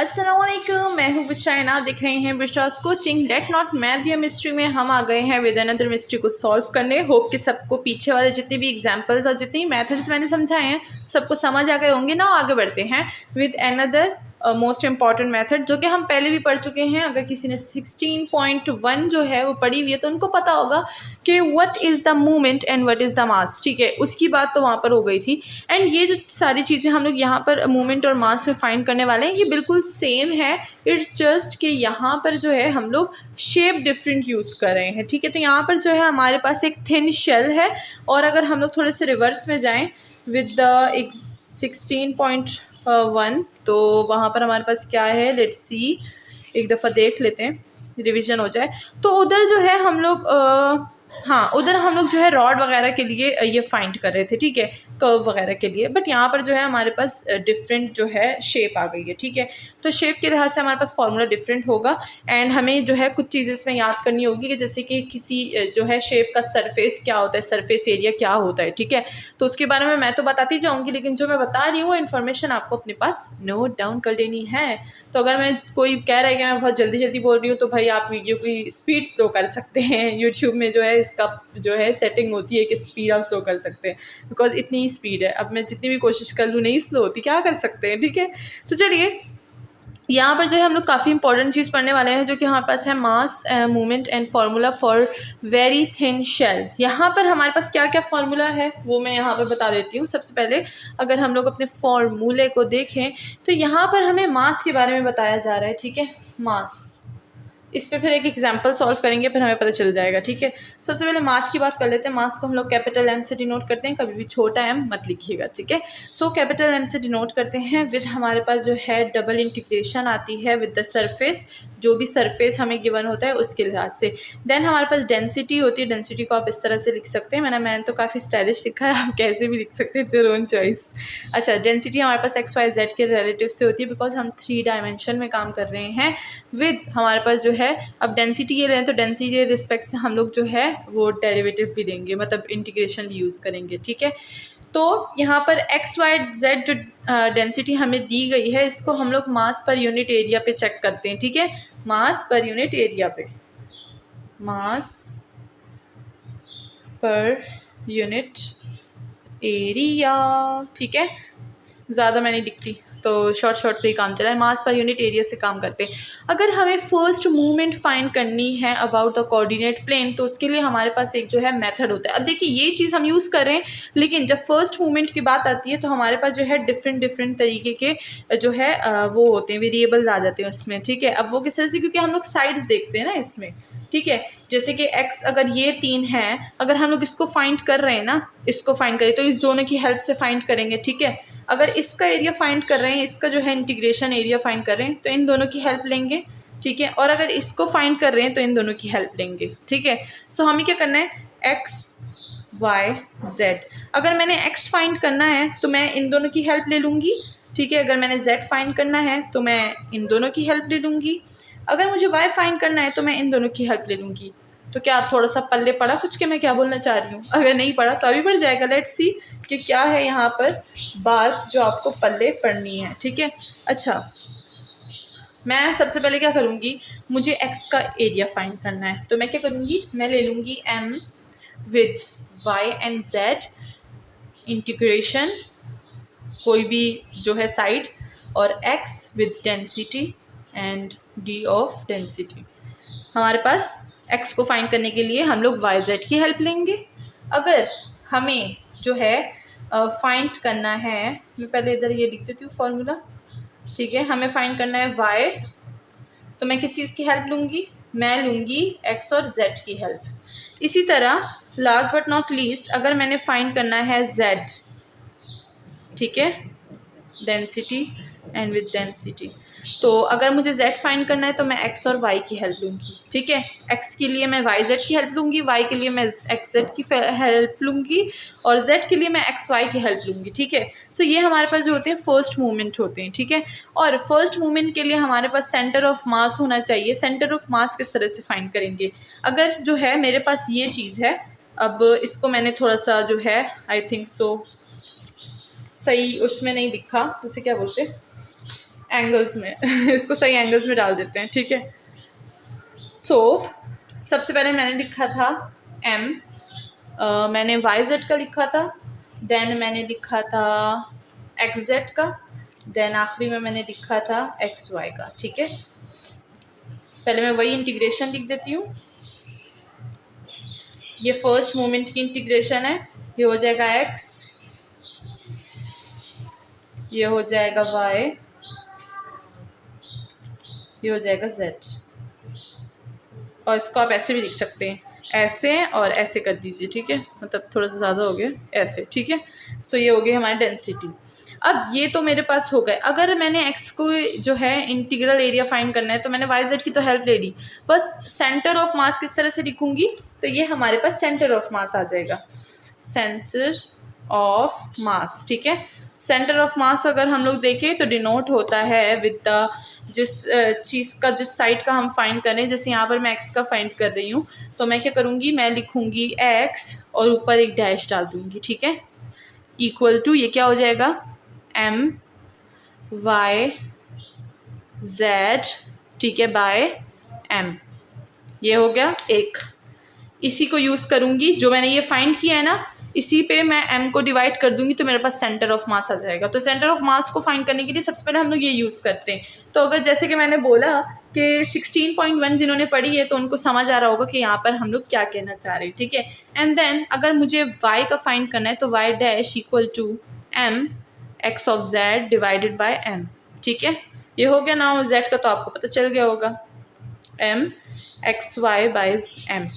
अस्सलामुअलैकुम, मैं हूँ बिशाइना। आप देख रहे हैं बिशास कोचिंग। लेट नॉट मैथ या मिस्ट्री में हम आ गए हैं विद अनदर मिस्ट्री को सॉल्व करने। होप कि सबको पीछे वाले जितने भी एग्जांपल्स और जितनी मेथड्स मैंने समझाए हैं सबको समझ आ गए होंगे ना। आगे बढ़ते हैं with another most important method जो कि हम पहले भी पढ़ चुके हैं। अगर किसी ने 16.1 जो है वो पढ़ी हुई है तो उनको पता होगा कि what is the movement and what is the mass. ठीक है, उसकी बात तो वहाँ पर हो गई थी। एंड ये जो सारी चीज़ें हम लोग यहाँ पर मूवमेंट और मास में फाइंड करने वाले हैं ये बिल्कुल सेम है। इट्स जस्ट कि यहाँ पर जो है हम लोग शेप डिफरेंट यूज़ कर रहे हैं। ठीक है, तो यहाँ पर जो है हमारे पास एक थिन शेल है और अगर हम लोग थोड़े से रिवर्स में जाएँ विद द 16.1 तो वहाँ पर हमारे पास क्या है, लेट्स सी, एक दफ़ा देख लेते हैं, रिवीजन हो जाए। तो उधर जो है हम लोग हाँ, उधर हम लोग जो है रॉड वगैरह के लिए ये फाइंड कर रहे थे। ठीक है, कर्व वगैरह के लिए। बट यहाँ पर जो है हमारे पास डिफरेंट जो है शेप आ गई है। ठीक है, तो शेप के लिहाज से हमारे पास फार्मूला डिफरेंट होगा एंड हमें जो है कुछ चीज़ें इसमें याद करनी होगी कि जैसे कि किसी जो है शेप का सरफेस क्या होता है, सरफेस एरिया क्या होता है। ठीक है, तो उसके बारे में मैं तो बताती जाऊँगी लेकिन जो मैं बता रही हूँ वो इन्फॉर्मेशन आपको अपने पास नोट डाउन कर लेनी है। तो अगर मैं कोई कह रहा है कि मैं बहुत जल्दी जल्दी बोल रही हूँ तो भाई आप वीडियो की स्पीड स्लो कर सकते हैं। यूट्यूब में जो है इसका जो है सेटिंग होती है कि स्पीड आप स्लो कर सकते हैं, बिकॉज इतनी ही स्पीड है। अब मैं जितनी भी कोशिश कर लूँ नहीं स्लो होती, क्या कर सकते हैं। ठीक है, तो चलिए यहाँ पर जो है हम लोग काफ़ी इंपॉर्टेंट चीज़ पढ़ने वाले हैं जो कि हमारे पास है mass movement and formula for very thin shell. यहाँ पर हमारे पास क्या क्या फार्मूला है वो मैं यहाँ पर बता देती हूँ। सबसे पहले अगर हम लोग अपने फार्मूले को देखें तो यहाँ पर हमें मास के बारे में बताया जा रहा है। ठीक है, मास, इस पे फिर एक एग्जाम्पल सॉल्व करेंगे फिर हमें पता चल जाएगा। ठीक है, सबसे पहले मास की बात कर लेते हैं। मास को हम लोग कैपिटल एम से डिनोट करते हैं, कभी भी छोटा एम मत लिखिएगा। ठीक है, सो कैपिटल एम से डिनोट करते हैं विद हमारे पास जो है डबल इंटीग्रेशन आती है विद द सरफेस, जो भी सरफेस हमें गिवन होता है उसके लिहाज से। देन हमारे पास डेंसिटी होती है। डेंसिटी को आप इस तरह से लिख सकते हैं, मैंने तो काफ़ी स्टाइलिश लिखा है, आप कैसे भी लिख सकते हैं, इट्स योर ओन चॉइस। अच्छा, डेंसिटी हमारे पास एक्स वाई जेड के रिलेटिव से होती है बिकॉज हम 3 डायमेंशन में काम कर रहे हैं। विद हमारे पास जो है अब डेंसिटी ये लें तो डेंसिटी के रिस्पेक्ट से हम लोग जो है वो डेरिवेटिव भी देंगे, मतलब इंटीग्रेशन भी यूज़ करेंगे। ठीक है, तो यहाँ पर एक्स वाई जेड जो डेंसिटी हमें दी गई है इसको हम लोग मास पर यूनिट एरिया पे चेक करते हैं। ठीक है, मास पर यूनिट एरिया पे, मास पर यूनिट एरिया। ठीक है, ज़्यादा मैं नहीं लिखती तो शॉर्ट से ही काम चला है। मास पर यूनिट एरिया से काम करते हैं। अगर हमें फर्स्ट मूवमेंट फाइंड करनी है अबाउट द कोऑर्डिनेट प्लेन तो उसके लिए हमारे पास एक जो है मेथड होता है। अब देखिए ये चीज़ हम यूज़ कर रहे हैं लेकिन जब फर्स्ट मूवमेंट की बात आती है तो हमारे पास जो है डिफरेंट तरीके के जो है वो होते हैं, वेरिएबल्स आ जाते हैं उसमें। ठीक है, अब वो किस तरह से, क्योंकि हम लोग साइड्स देखते हैं ना इसमें। ठीक है, जैसे कि x अगर ये 3 है, अगर हम लोग इसको फाइंड कर रहे हैं ना, इसको फाइंड करें तो इस दोनों की हेल्प से फाइंड करेंगे। ठीक है, अगर इसका एरिया फाइंड कर रहे हैं, इसका जो है इंटीग्रेशन एरिया फाइंड कर रहे हैं तो इन दोनों की हेल्प लेंगे। ठीक है, और अगर इसको फाइंड कर रहे हैं तो इन दोनों की हेल्प लेंगे। ठीक है, सो हमें क्या करना है, x y z। अगर मैंने x फाइंड करना है तो मैं इन दोनों की हेल्प ले लूँगी। ठीक है, अगर मैंने z फाइंड करना है तो मैं इन दोनों की हेल्प ले लूँगी। अगर मुझे y फाइंड करना है तो मैं इन दोनों की हेल्प ले लूँगी। तो क्या आप थोड़ा सा पल्ले पड़ा कुछ कि मैं क्या बोलना चाह रही हूँ? अगर नहीं पड़ा तो अभी पड़ जाएगा। लेट्स सी कि क्या है यहाँ पर बात जो आपको पल्ले पड़नी है। ठीक है, अच्छा, मैं सबसे पहले क्या करूँगी, मुझे x का एरिया फाइंड करना है तो मैं क्या करूँगी, मैं ले लूँगी m with y and z integration कोई भी जो है साइड, और x with density and d of density. हमारे पास x को फाइंड करने के लिए हम लोग y z की हेल्प लेंगे। अगर हमें जो है फाइंड करना है, मैं पहले इधर ये लिख देती हूँ फार्मूला। ठीक है, हमें फाइंड करना है y तो मैं किस चीज़ की हेल्प लूँगी, मैं लूँगी x और z की हेल्प। इसी तरह लास्ट बट नॉट लीस्ट अगर मैंने फाइंड करना है z, ठीक है, डेंसिटी एंड विद डेंसिटी, तो अगर मुझे z फाइंड करना है तो मैं x और y की हेल्प लूँगी। ठीक है, x के लिए मैं yz की हेल्प लूँगी, y के लिए मैं xz की हेल्प लूँगी और z के लिए मैं xy की हेल्प लूँगी। ठीक है, सो ये हमारे पास जो होते हैं फर्स्ट मूवमेंट होते हैं। ठीक है, और फर्स्ट मूवमेंट के लिए हमारे पास सेंटर ऑफ मास होना चाहिए। सेंटर ऑफ मास किस तरह से फाइंड करेंगे, अगर जो है मेरे पास ये चीज़ है, अब इसको मैंने थोड़ा सा जो है आई थिंक सो सही उसमें नहीं लिखा, उसे क्या बोलते, एंगल्स में इसको सही एंगल्स में डाल देते हैं, ठीक है। सो सबसे पहले मैंने लिखा था m, मैंने YZ का लिखा था, देन मैंने लिखा था XZ का, देन आखिरी में मैंने लिखा था XY का, ठीक है। पहले मैं वही इंटीग्रेशन लिख देती हूँ। ये फर्स्ट मोमेंट की इंटीग्रेशन है, ये हो जाएगा x, ये हो जाएगा y, ये हो जाएगा z। और इसको आप ऐसे भी लिख सकते हैं, ऐसे और ऐसे कर दीजिए, ठीक है, मतलब थोड़ा सा ज़्यादा हो गया, ऐसे, ठीक है। सो ये हो गई हमारी डेंसिटी। अब ये तो मेरे पास हो गए। अगर मैंने x को जो है इंटीग्रल एरिया फाइंड करना है तो मैंने YZ की तो हेल्प ले ली, बस सेंटर ऑफ मास किस तरह से लिखूंगी, तो ये हमारे पास सेंटर ऑफ मास आ जाएगा, सेंटर ऑफ मास, ठीक है। सेंटर ऑफ मास अगर हम लोग देखें तो डिनोट होता है विद द, जिस चीज़ का, जिस साइड का हम फाइंड करें, जैसे यहाँ पर मैं x का फाइंड कर रही हूँ तो मैं क्या करूँगी, मैं लिखूँगी x और ऊपर एक डैश डाल दूँगी, ठीक है, इक्वल टू, ये क्या हो जाएगा, m y z, ठीक है, बाय m। ये हो गया एक। इसी को यूज़ करूँगी, जो मैंने ये फाइंड किया है ना, इसी पे मैं m को डिवाइड कर दूंगी तो मेरे पास सेंटर ऑफ मास आ जाएगा। तो सेंटर ऑफ मास को फाइंड करने के लिए सबसे पहले हम लोग ये यूज़ करते हैं। तो अगर जैसे कि मैंने बोला कि 16.1 जिन्होंने पढ़ी है तो उनको समझ आ रहा होगा कि यहाँ पर हम लोग क्या कहना चाह रहे हैं, ठीक है। एंड देन अगर मुझे y का फाइंड करना है तो y dash equal to m x of z divided by m, ठीक है। ये हो गया ना, z का तो आपको पता चल गया होगा, m x y by m।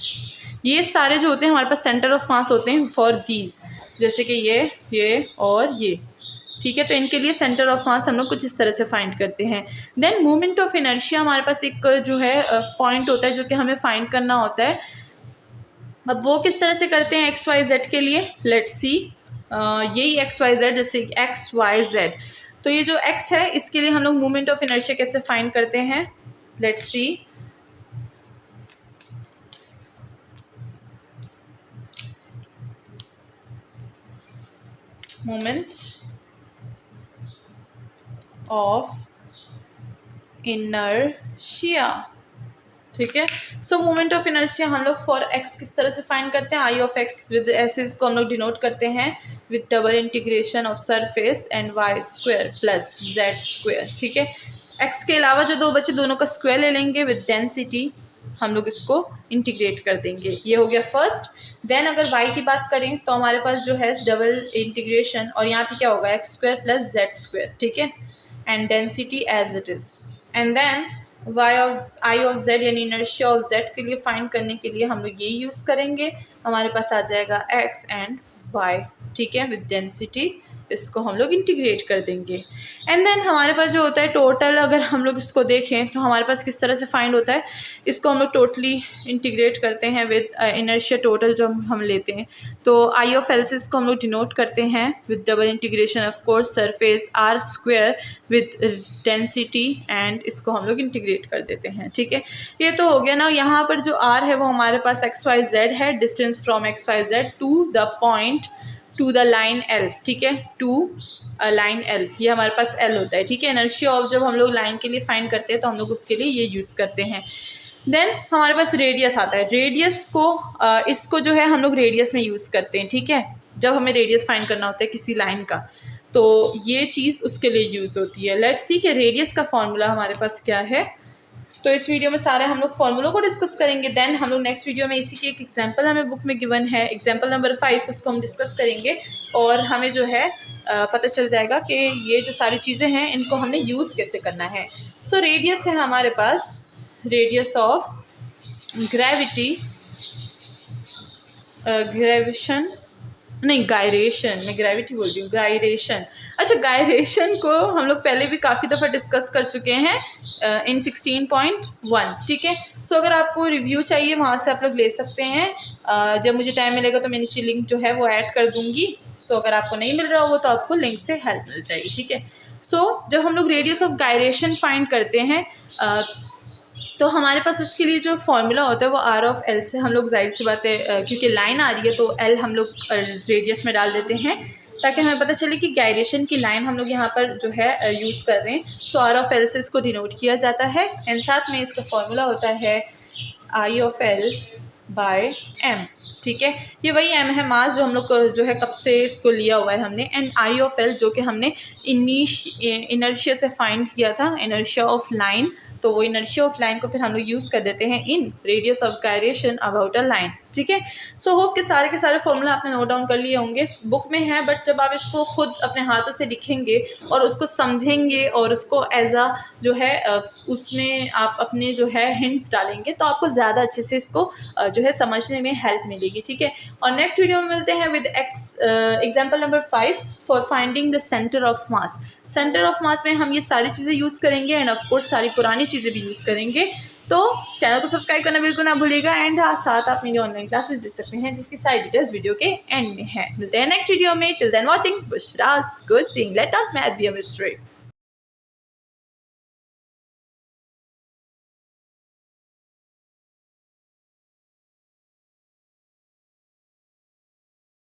ये सारे जो होते हैं हमारे पास सेंटर ऑफ मास होते हैं फॉर दीज, जैसे कि ये और ये, ठीक है। तो इनके लिए सेंटर ऑफ मास हम लोग कुछ इस तरह से फाइंड करते हैं। देन मोमेंट ऑफ इनर्शिया हमारे पास एक जो है पॉइंट होता है जो कि हमें फाइंड करना होता है। अब वो किस तरह से करते हैं एक्स वाई जेड के लिए, लेट्स सी, यही एक्स वाई जेड, जैसे एक्स वाई जेड, तो ये जो एक्स है इसके लिए हम लोग मोमेंट ऑफ इनर्शिया कैसे फाइंड करते हैं, let's see. Moments of inertia, ठीक है। सो मोमेंट ऑफ इनर्शिया हम लोग फॉर एक्स किस तरह से फाइंड करते हैं, I of X with S, इसको हम लोग डिनोट करते हैं with double integration of surface and Y square plus Z square, ठीक है। एक्स के अलावा जो दो बचे दोनों का स्क्वायर ले लेंगे, विद डेंसिटी हम लोग इसको इंटीग्रेट कर देंगे। ये हो गया फर्स्ट। देन अगर y की बात करें तो हमारे पास जो है डबल इंटीग्रेशन, और यहाँ पे क्या होगा X square plus Z square, ठीक है, and density as it is. And then I of Z यानी इनर्शिया ऑफ जेड के लिए फाइंड करने के लिए हम लोग ये यूज़ करेंगे, हमारे पास आ जाएगा x एंड y, ठीक है, विद डेंसिटी, इसको हम लोग इंटीग्रेट कर देंगे। एंड देन हमारे पास जो होता है टोटल, अगर हम लोग इसको देखें तो हमारे पास किस तरह से फाइंड होता है, इसको हम लोग टोटली इंटीग्रेट करते हैं विद इनर्शिया टोटल जो हम लेते हैं। तो आई ऑफ एल से इसको हम लोग डिनोट करते हैं with double integration of course surface R square with density, and इसको हम लोग इंटीग्रेट कर देते हैं, ठीक है। ये तो हो गया ना। यहाँ पर जो आर है वो हमारे पास एक्स वाई जेड है, distance from X Y Z to the point, to the line L, ठीक है, टू लाइन एल, ये हमारे पास एल होता है, ठीक है। इनर्शिया ऑफ जब हम लोग लाइन के लिए फाइंड करते हैं तो हम लोग उसके लिए ये यूज़ करते हैं। देन हमारे पास रेडियस आता है, रेडियस को इसको जो है हम लोग रेडियस में यूज़ करते हैं, ठीक है, जब हमें रेडियस फाइंड करना होता है किसी लाइन का, तो ये चीज़ उसके लिए यूज़ होती है। लेट्स सी कि रेडियस का फॉर्मूला हमारे पास क्या है। तो इस वीडियो में सारे हम लोग फॉर्मूलों को डिस्कस करेंगे। देन हम लोग नेक्स्ट वीडियो में इसी की एक एग्जांपल हमें बुक में गिवन है, एग्जांपल नंबर 5, उसको हम डिस्कस करेंगे और हमें जो है पता चल जाएगा कि ये जो सारी चीज़ें हैं इनको हमने यूज़ कैसे करना है। सो रेडियस है हमारे पास, रेडियस ऑफ ग्रेविटी, ग्रेविशन नहीं गायरेशन, मैं ग्रेविटी बोल रही हूँ, गायरेशन। अच्छा, गायरेशन को हम लोग पहले भी काफ़ी दफ़ा डिस्कस कर चुके हैं इन 16.1, ठीक है। सो अगर आपको रिव्यू चाहिए वहाँ से आप लोग ले सकते हैं। जब मुझे टाइम मिलेगा तो मैं नीचे लिंक जो है वो ऐड कर दूँगी। सो अगर आपको नहीं मिल रहा हो तो आपको लिंक से हेल्प मिल जाएगी, ठीक है। सो जब हम लोग रेडियस ऑफ गायरेशन फाइंड करते हैं तो हमारे पास उसके लिए जो फार्मूला होता है वो आर ऑफ एल से हम लोग जाहिर सी बात है क्योंकि लाइन आ रही है तो एल हम लोग रेडियस में डाल देते हैं ताकि हमें पता चले कि गायरेशन की लाइन हम लोग यहाँ पर जो है यूज़ कर रहे हैं। सो आर ऑफ एल से इसको डिनोट किया जाता है एंड साथ में इसका फार्मूला होता है आई ऑफ एल बाय एम। ठीक है, ये वही एम है मास जो हम लोग जो है कब से इसको लिया हुआ है हमने, एंड आई ऑफ एल जो कि हमने इनर्शिया से फाइंड किया था, इनर्शिया ऑफ लाइन। तो वो इनर्शिया ऑफ लाइन को फिर हम लोग यूज़ कर देते हैं इन radius of gyration about a line. ठीक है, सो होप के सारे फॉर्मूला आपने नोट डाउन कर लिए होंगे, बुक में है, बट जब आप इसको खुद अपने हाथों से लिखेंगे और उसको समझेंगे और उसको एज अ जो है उसमें आप अपने जो है हिंट्स डालेंगे तो आपको ज़्यादा अच्छे से इसको जो है समझने में हेल्प मिलेगी। ठीक है, और नेक्स्ट वीडियो में मिलते हैं with example number 5 for finding the centre of mass. Centre of mass में हम ये सारी चीज़ें यूज़ करेंगे एंड ऑफकोर्स सारी पुरानी चीज़ें भी यूज़ करेंगे। तो चैनल को सब्सक्राइब करना बिल्कुल ना भूलिएगा एंड साथ आप मेरी ऑनलाइन क्लासेस दे सकते हैं जिसकी सारी डिटेल्स वीडियो के एंड में है। मिलते हैं नेक्स्ट वीडियो में, till then watching Bushra's coaching, let not math be a mystery.